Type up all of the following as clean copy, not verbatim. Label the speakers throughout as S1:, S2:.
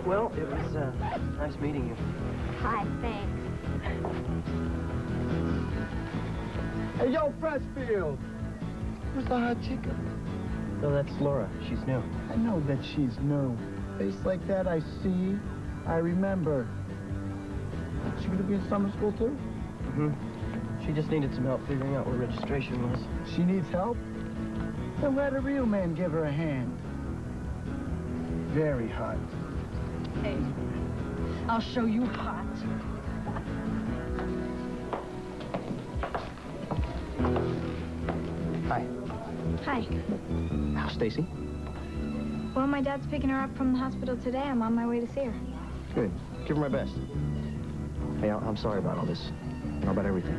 S1: Well, it was nice meeting you.
S2: Hi, thanks.
S3: Hey, yo, Freshfield! Who's the hot chica?
S1: No, that's Laura. She's new.
S3: I know that she's new. Face like that, I see. I remember. She gonna be in summer school, too?
S1: Mm-hmm. She just needed some help figuring out where registration was.
S3: She needs help? Then let a real man give her a hand. Very hot.
S4: Hey, I'll show you hot.
S1: Hi.
S2: Hi.
S1: How's Stacy?
S2: Well, my dad's picking her up from the hospital today. I'm on my way to see her.
S1: Good. Give her my best. Hey, I'm sorry about all this. You know, about everything.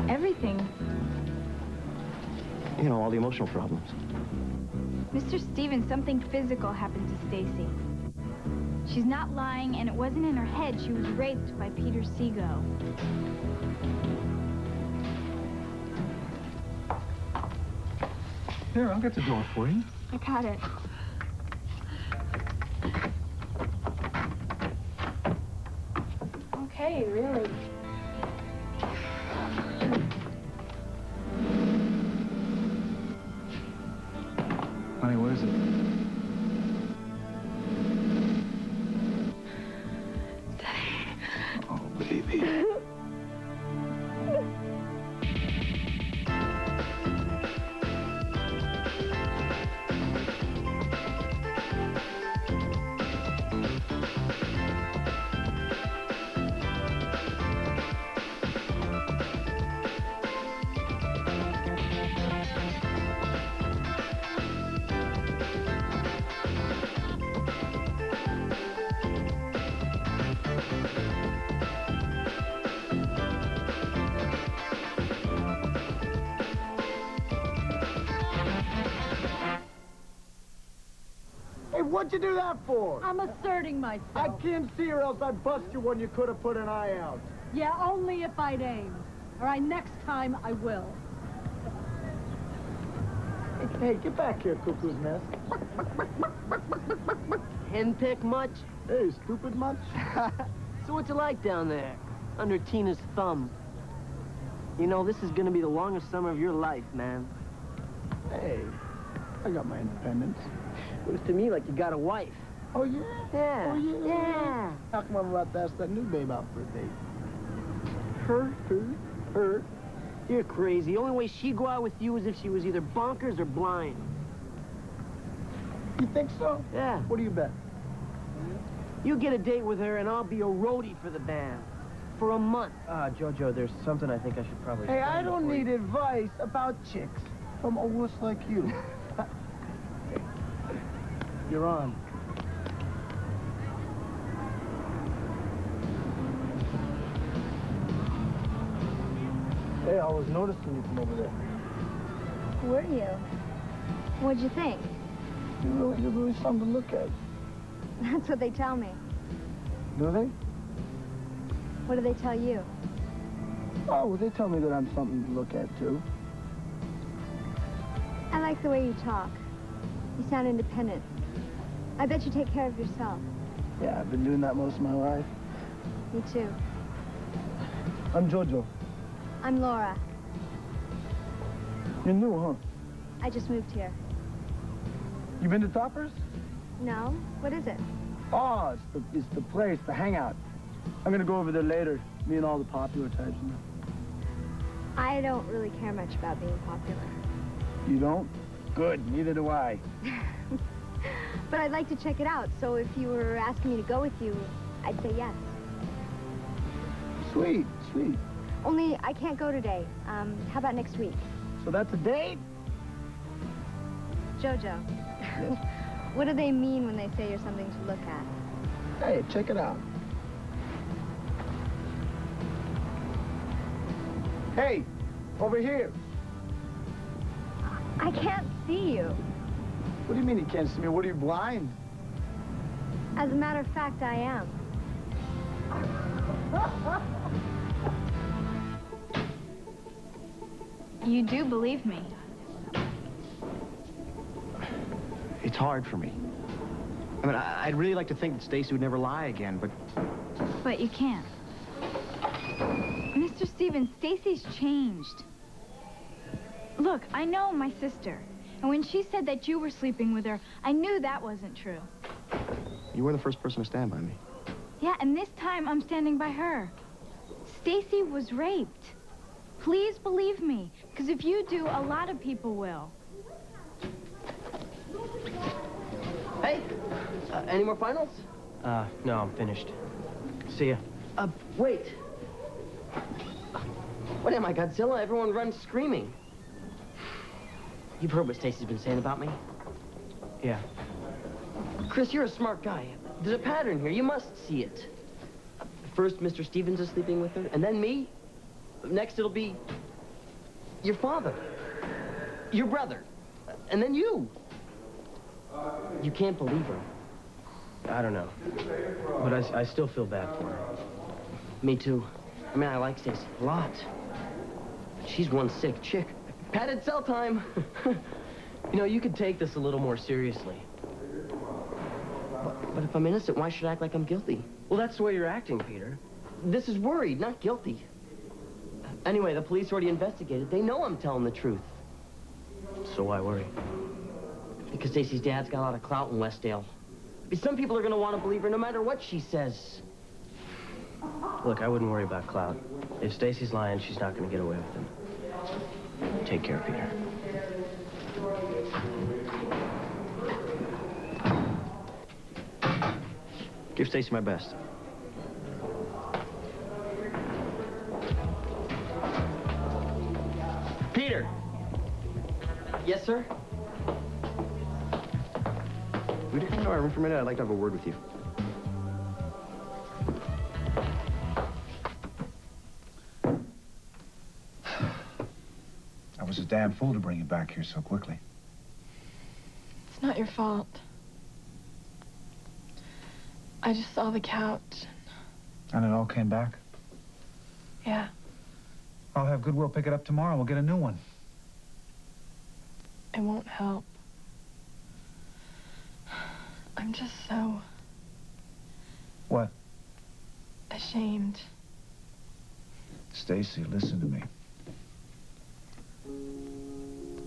S2: Everything?
S1: You know, all the emotional problems.
S2: Mr. Stevens, something physical happened to Stacy. She's not lying, and it wasn't in her head. She was raped by Peter Seago.
S3: Here, I'll get the door for you.
S2: I got it. Okay, really.
S3: Honey, what is it? Oh, baby. What'd you do that for?
S4: I'm asserting myself.
S3: I can't see her else I'd bust you when you could have put an eye out.
S4: Yeah, only if I'd aimed. All right, next time I will.
S3: Hey, get back here, cuckoo's nest.
S5: Henpeck much?
S3: Hey, stupid much?
S5: So what's it like down there, under Tina's thumb? You know, this is gonna be the longest summer of your life, man.
S3: Hey, I got my independence.
S5: Looks to me like you got a wife.
S3: Oh, yeah?
S5: Yeah.
S3: Oh, yeah?
S5: Yeah.
S3: How come I'm about to ask that new babe out for a date?
S5: Her? You're crazy. The only way she'd go out with you is if she was either bonkers or blind.
S3: You think so?
S5: Yeah.
S3: What do you bet?
S5: You get a date with her and I'll be a roadie for the band. For a month.
S1: Jojo, there's something I think I should probably...
S3: Hey, I don't need advice about chicks from a wuss like you. You're on. Hey, I was noticing you from over there.
S2: Were you? What'd you think?
S3: You're really something to look at.
S2: That's what they tell me.
S3: Do they?
S2: What do they tell you?
S3: Oh, well, they tell me that I'm something to look at, too.
S2: I like the way you talk. You sound independent. I bet you take care of yourself.
S3: Yeah, I've been doing that most of my life.
S2: Me too.
S3: I'm Jojo.
S2: I'm Laura.
S3: You're new, huh?
S2: I just moved here.
S3: You been to Toppers?
S2: No? What is it?
S3: Oh, it's the place, the hangout. I'm gonna go over there later. Me and all the popular types. You know.
S2: I don't really care much about being popular.
S3: You don't? Good, neither do I.
S2: But I'd like to check it out, so if you were asking me to go with you, I'd say yes.
S3: Sweet, sweet.
S2: Only I can't go today. How about next week?
S3: So that's a date?
S2: Jojo, what do they mean when they say you're something to look at?
S3: Hey, check it out. Hey, over here.
S2: I can't see you.
S3: What do you mean you can't see me? What, are you blind?
S2: As a matter of fact, I am. You do believe me.
S1: It's hard for me. I mean, I'd really like to think that Stacy would never lie again, but...
S2: But you can't. Mr. Stevens, Stacy's changed. Look, I know my sister. And when she said that you were sleeping with her, I knew that wasn't true.
S1: You were the first person to stand by me.
S2: Yeah, and this time I'm standing by her. Stacy was raped. Please believe me, because if you do, a lot of people will.
S5: Hey, any more finals?
S6: No, I'm finished. See ya.
S5: Wait. What am I, Godzilla? Everyone runs screaming. You've heard what Stacy's been saying about me?
S6: Yeah.
S5: Chris, you're a smart guy. There's a pattern here. You must see it. First, Mr. Stevens is sleeping with her, and then me. Next, it'll be your father, your brother, and then you. You can't believe her.
S6: I don't know. But I still feel bad for her.
S5: Me too. I mean, I like Stacy a lot. She's one sick chick. Padded cell time.
S6: You know, you could take this a little more seriously.
S5: But if I'm innocent, why should I act like I'm guilty?
S6: Well, that's the way you're acting, Peter.
S5: This is worried, not guilty. Anyway, the police already investigated. They know I'm telling the truth.
S6: So why worry?
S5: Because Stacy's dad's got a lot of clout in Westdale. Some people are going to want to believe her no matter what she says.
S6: Look, I wouldn't worry about Cloud. If Stacy's lying, she's not going to get away with him. Take care, Peter.
S1: Give Stacy my best.
S5: Peter! Yes, sir?
S1: Would you come to our room for a minute? I'd like to have a word with you.
S7: I was a damn fool to bring you back here so quickly.
S8: It's not your fault. I just saw the couch.
S7: And it all came back?
S8: Yeah.
S7: I'll have Goodwill pick it up tomorrow. We'll get a new one.
S8: It won't help. I'm just so...
S7: What?
S8: ashamed.
S7: Stacy, listen to me.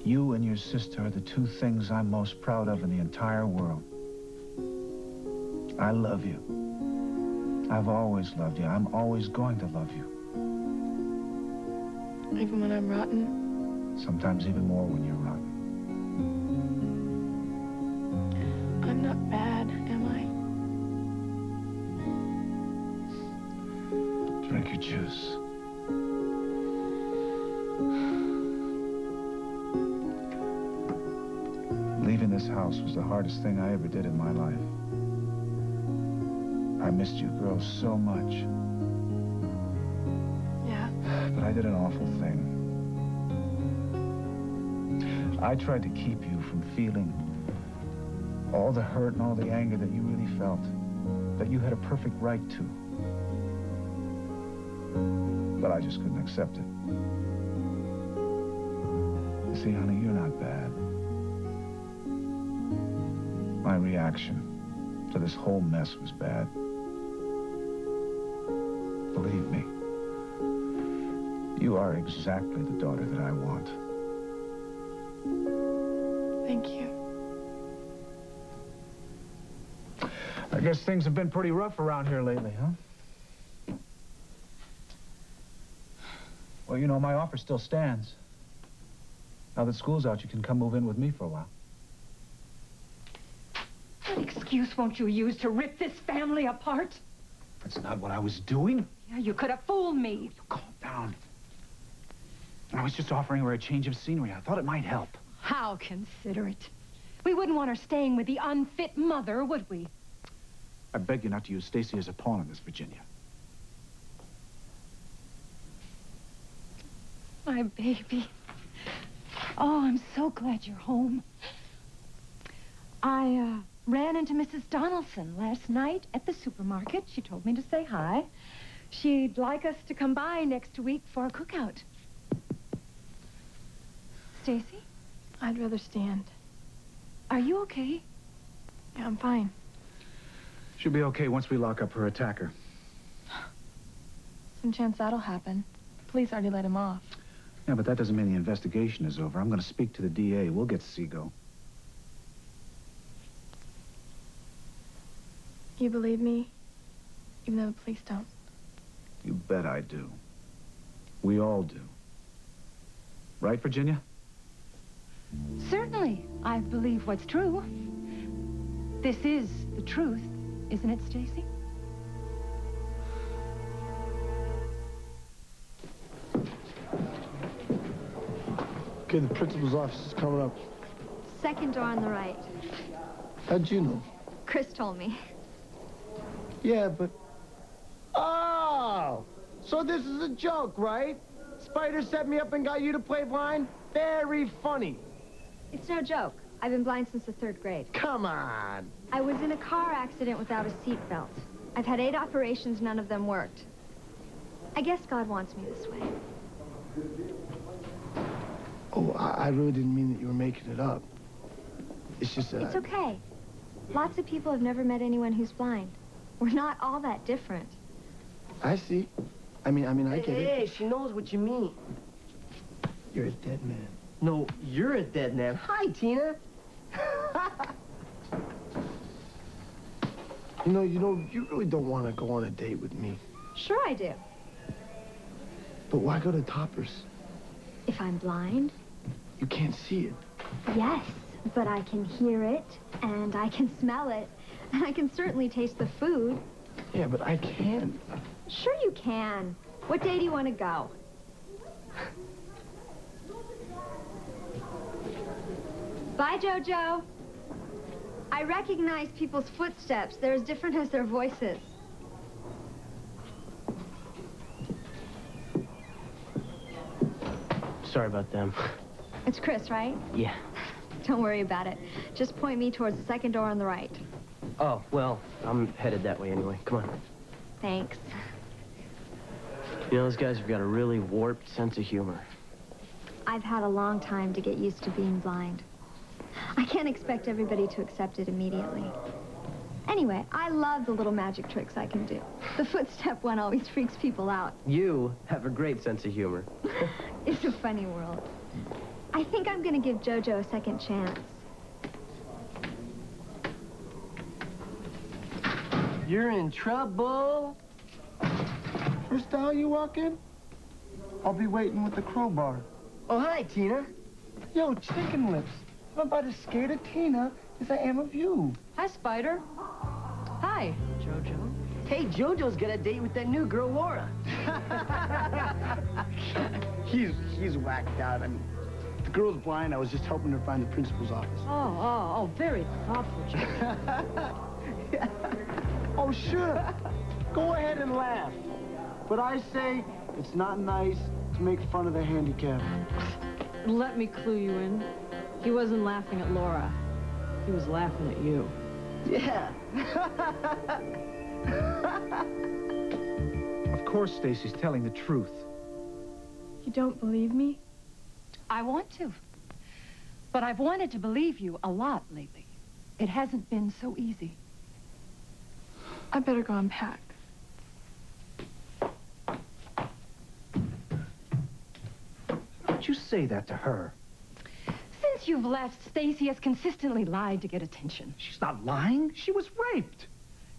S7: You and your sister are the two things I'm most proud of in the entire world. I love you. I've always loved you. I'm always going to love you.
S8: Even when I'm rotten?
S7: Sometimes even more when you're rotten.
S8: I'm not bad, am I?
S7: Drink your juice. Leaving this house was the hardest thing I ever did in my life. I missed you girls so much.
S8: Yeah.
S7: But I did an awful thing. I tried to keep you from feeling all the hurt and all the anger that you really felt, that you had a perfect right to. But I just couldn't accept it. You see, honey, you're not bad. My reaction to this whole mess was bad. Believe me, you are exactly the daughter that I want.
S8: Thank you.
S7: I guess things have been pretty rough around here lately, huh? Well, you know, my offer still stands. Now that school's out, you can come move in with me for a while.
S4: What excuse won't you use to rip this family apart?
S7: That's not what I was doing.
S4: Yeah, you could have fooled me.
S7: Calm down. I was just offering her a change of scenery. I thought it might help.
S4: How considerate. We wouldn't want her staying with the unfit mother, would we?
S7: I beg you not to use Stacy as a pawn in this, Virginia.
S4: My baby. Oh, I'm so glad you're home. I ran into Mrs. Donaldson last night at the supermarket. She told me to say hi. She'd like us to come by next week for a cookout. Stacy,
S8: I'd rather stand.
S4: are you okay?
S8: Yeah, I'm fine.
S7: She'll be okay once we lock up her attacker.
S8: Some chance that'll happen. The police already let him off.
S7: Yeah, but that doesn't mean the investigation is over. I'm going to speak to the DA. We'll get Seago.
S8: You believe me? Even though the police don't.
S7: You bet I do. We all do. Right, Virginia?
S4: Certainly, I believe what's true. This is the truth, isn't it, Stacy?
S3: Okay, the principal's office is coming up.
S2: Second door on the right.
S3: How'd you know?
S2: Chris told me.
S3: Yeah, but... Oh! So this is a joke, right? Spider set me up and got you to play blind? Very funny.
S2: It's no joke. I've been blind since the 3rd grade.
S3: Come on.
S2: I was in a car accident without a seatbelt. I've had 8 operations, none of them worked. I guess God wants me this way.
S3: Oh, I really didn't mean that you were making it up. It's just that...
S2: It's okay. Lots of people have never met anyone who's blind. We're not all that different.
S3: I see. I mean, I get it.
S5: Hey, she knows what you mean.
S3: You're a dead man.
S5: No, you're a dead man. Hi, Tina.
S3: You really don't want to go on a date with me.
S2: Sure I do.
S3: But why go to Toppers?
S2: If I'm blind,
S3: You can't see it.
S2: yes, but I can hear it, and I can smell it, and I can certainly taste the food.
S3: Yeah, but I can't.
S2: Sure you can. What day do you want to go? Bye, Jojo. I recognize people's footsteps. They're as different as their voices.
S6: Sorry about them.
S2: It's Chris, right?
S6: Yeah.
S2: Don't worry about it. Just point me towards the second door on the right.
S6: Oh, well, I'm headed that way anyway. Come on.
S2: Thanks.
S6: You know, those guys have got a really warped sense of humor.
S2: I've had a long time to get used to being blind. I can't expect everybody to accept it immediately. Anyway, I love the little magic tricks I can do. The footstep one always freaks people out.
S6: You have a great sense of humor.
S2: It's a funny world. I think I'm going to give Jojo a second chance.
S5: You're in trouble.
S3: First style you walk in? I'll be waiting with the crowbar.
S5: Oh, hi, Tina.
S3: Yo, chicken lips. I'm about as scared of Tina as I am of you.
S4: Hi, Spider. Hi, Jojo.
S5: Hey, Jojo's got a date with that new girl, Laura.
S3: He's whacked out. I mean, the girl's blind. I was just helping her find the principal's office.
S4: Oh, very thoughtful, Jojo.
S3: Oh, sure. Go ahead and laugh. But I say it's not nice to make fun of the handicapped.
S9: Let me clue you in. He wasn't laughing at Laura. He was laughing at you.
S5: Yeah.
S7: Of course Stacy's telling the truth.
S8: You don't believe me?
S4: I want to. But I've wanted to believe you a lot lately. It hasn't been so easy.
S8: I better go unpack.
S7: Why'd you say that to her?
S4: Since you've left, Stacy has consistently lied to get attention.
S7: She's not lying. She was raped.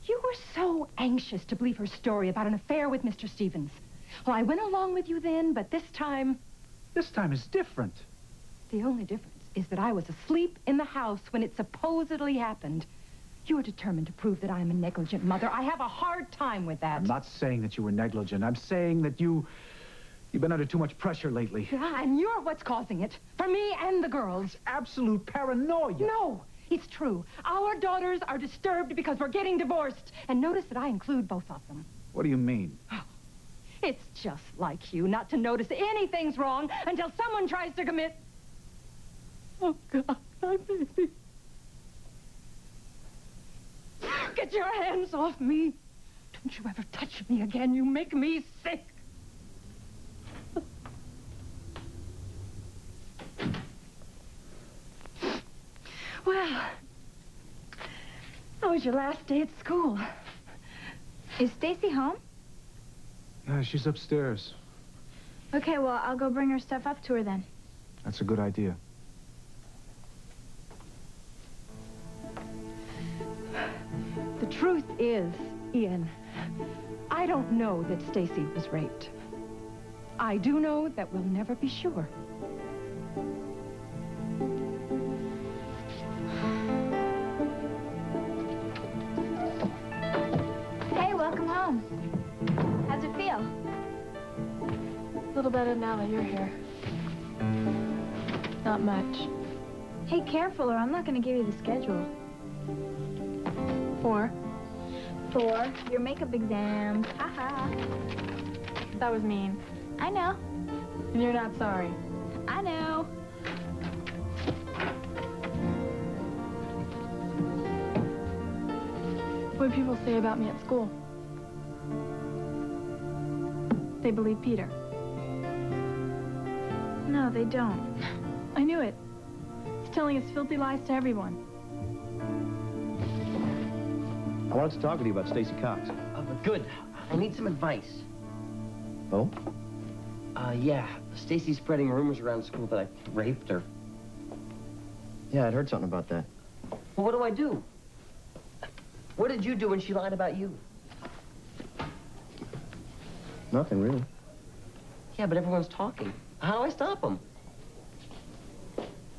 S4: You were so anxious to believe her story about an affair with Mr. Stevens. Well, I went along with you then, but this time...
S7: This time is different.
S4: The only difference is that I was asleep in the house when it supposedly happened. You are determined to prove that I am a negligent mother. I have a hard time with that.
S7: I'm not saying that you were negligent. I'm saying that you've been under too much pressure lately.
S4: Yeah, and you're what's causing it. For me and the girls.
S7: Absolute paranoia.
S4: No, it's true. Our daughters are disturbed because we're getting divorced. And notice that I include both of them.
S7: What do you mean?
S4: It's just like you not to notice anything's wrong until someone tries to commit... Oh, God, my baby. Get your hands off me. Don't you ever touch me again. You make me sick. Well, how Tomorrow's your last day at school.
S2: Is Stacy home?
S7: Yeah, she's upstairs.
S2: Okay, well, I'll go bring her stuff up to her then.
S7: That's a good idea.
S4: The truth is, Ian, I don't know that Stacy was raped. I do know that we'll never be sure.
S2: Hey, welcome home. How's it feel?
S8: A little better now that you're here. Not much.
S2: Hey, careful, or I'm not going to give you the schedule.
S8: 4.
S2: For your makeup exams. Haha.
S8: That was mean.
S2: I know.
S8: And you're not sorry.
S2: I know.
S8: What do people say about me at school? They believe Peter.
S2: No, they don't.
S8: I knew it. He's telling his filthy lies to everyone.
S1: I wanted to talk with you about Stacy Cox.
S5: Good. I need some advice.
S1: Oh?
S5: Yeah. Stacy's spreading rumors around school that I raped her.
S1: Yeah, I'd heard something about that.
S5: Well, what do I do? What did you do when she lied about you?
S1: Nothing, really.
S5: Yeah, but everyone's talking. How do I stop them?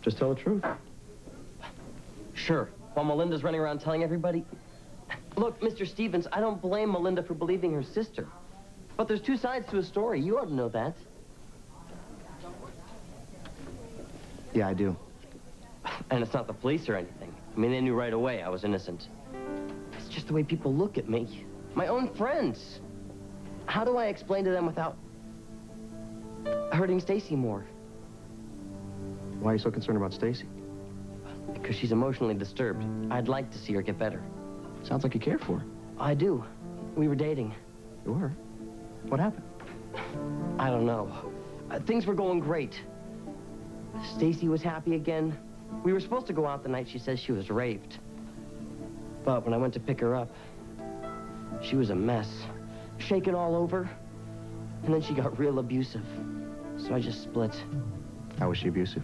S1: Just tell the truth.
S5: Sure. While Melinda's running around telling everybody. Look, Mr. Stevens, I don't blame Melinda for believing her sister. But there's two sides to a story. You ought to know that.
S1: Yeah, I do.
S5: And it's not the police or anything. I mean, they knew right away I was innocent. It's just the way people look at me. My own friends. How do I explain to them without hurting Stacy more?
S1: Why are you so concerned about Stacy?
S5: Because she's emotionally disturbed. I'd like to see her get better.
S1: Sounds like you care for her.
S5: I do. We were dating.
S1: You were? What happened?
S5: I don't know. Things were going great. Stacy was happy again. We were supposed to go out the night she says she was raped. But when I went to pick her up, she was a mess. Shaken all over. And then she got real abusive. So I just split.
S1: How was she abusive?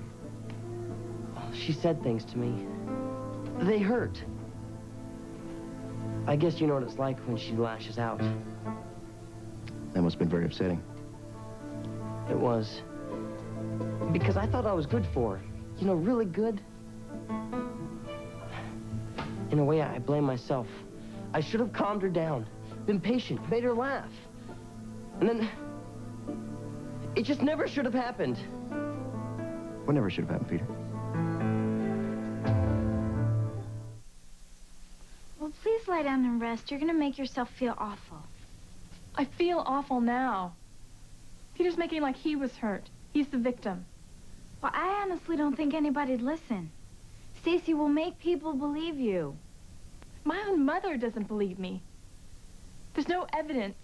S5: She said things to me. They hurt. I guess you know what it's like when she lashes out.
S1: That must have been very upsetting.
S5: It was. Because I thought I was good for her. You know, really good. In a way, I blame myself. I should have calmed her down, been patient, made her laugh. And then, it just never should have happened.
S1: What never should have happened, Peter?
S2: Well, please lie down and rest. You're going to make yourself feel awful.
S8: I feel awful now. Peter's making like he was hurt. He's the victim.
S2: Well, I honestly don't think anybody'd listen. Stacy will make people believe you.
S8: My own mother doesn't believe me. There's no evidence.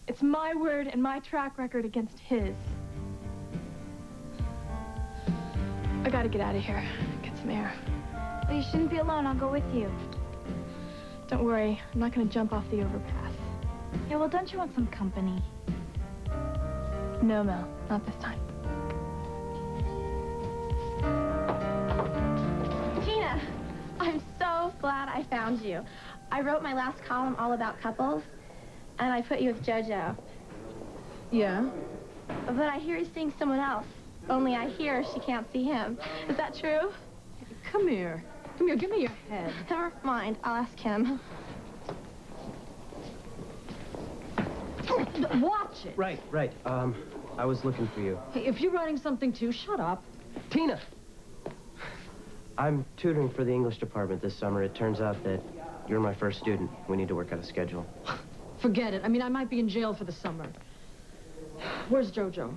S8: It's my word and my track record against his. I gotta get out of here. Get some air.
S2: Well, you shouldn't be alone. I'll go with you.
S8: Don't worry. I'm not gonna jump off the overpass.
S2: Yeah, well, don't you want some company?
S8: No, Mel. Not this time.
S10: Tina, I'm so glad I found you. I wrote my last column all about couples, and I put you with JoJo.
S9: Yeah?
S10: But I hear he's seeing someone else. Only I hear she can't see him. Is that true?
S9: Come here. Come here, give me your head.
S10: Never mind. I'll ask him.
S9: Watch it.
S6: Right. I was looking for you.
S9: Hey, if you're writing something too, shut up.
S6: Tina! I'm tutoring for the English department this summer. It turns out that you're my first student. We need to work out a schedule.
S9: Forget it. I mean, I might be in jail for the summer. Where's JoJo?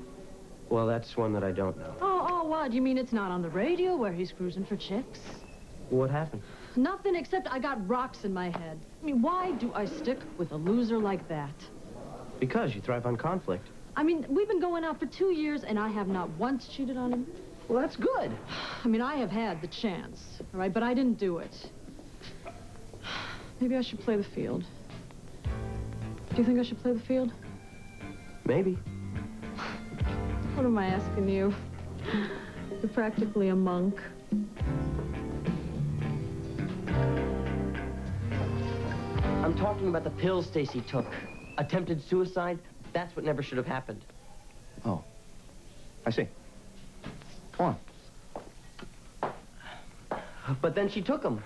S6: Well, that's one that I don't know.
S9: Oh, what? You mean it's not on the radio where he's cruising for chicks?
S6: What happened?
S9: Nothing except I got rocks in my head. I mean, why do I stick with a loser like that?
S6: Because you thrive on conflict.
S9: I mean, we've been going out for 2 years, and I have not once cheated on him.
S6: Well, that's good.
S9: I mean, I have had the chance, all right, but I didn't do it. Maybe I should play the field. Do you think I should play the field?
S5: Maybe.
S9: What am I asking you? You're practically a monk.
S5: I'm talking about the pills Stacy took. Attempted suicide, that's what never should have happened.
S1: Oh. I see. Go on.
S5: But then she took them.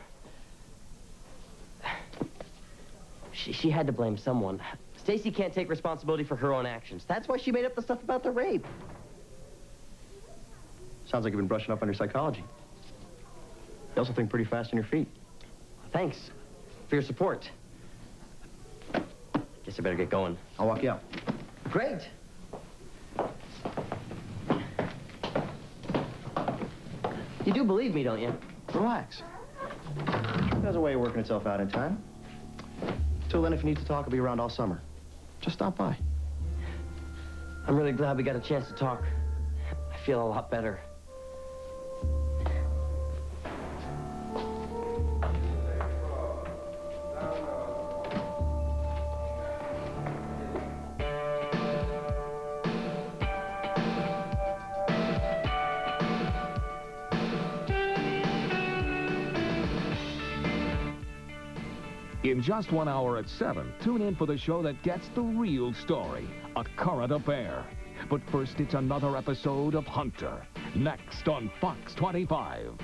S5: She had to blame someone. Stacy can't take responsibility for her own actions. That's why she made up the stuff about the rape.
S1: Sounds like you've been brushing up on your psychology. You also think pretty fast on your feet.
S5: Thanks for your support. Guess I better get going.
S1: I'll walk you out.
S5: Great. You do believe me, don't you?
S1: Relax. It has a way of working itself out in time. Till then, if you need to talk, I'll be around all summer. Just stop by.
S5: I'm really glad we got a chance to talk. I feel a lot better.
S11: In just 1 hour at 7, tune in for the show that gets the real story, A Current Affair. But first, it's another episode of Hunter, next on Fox 25.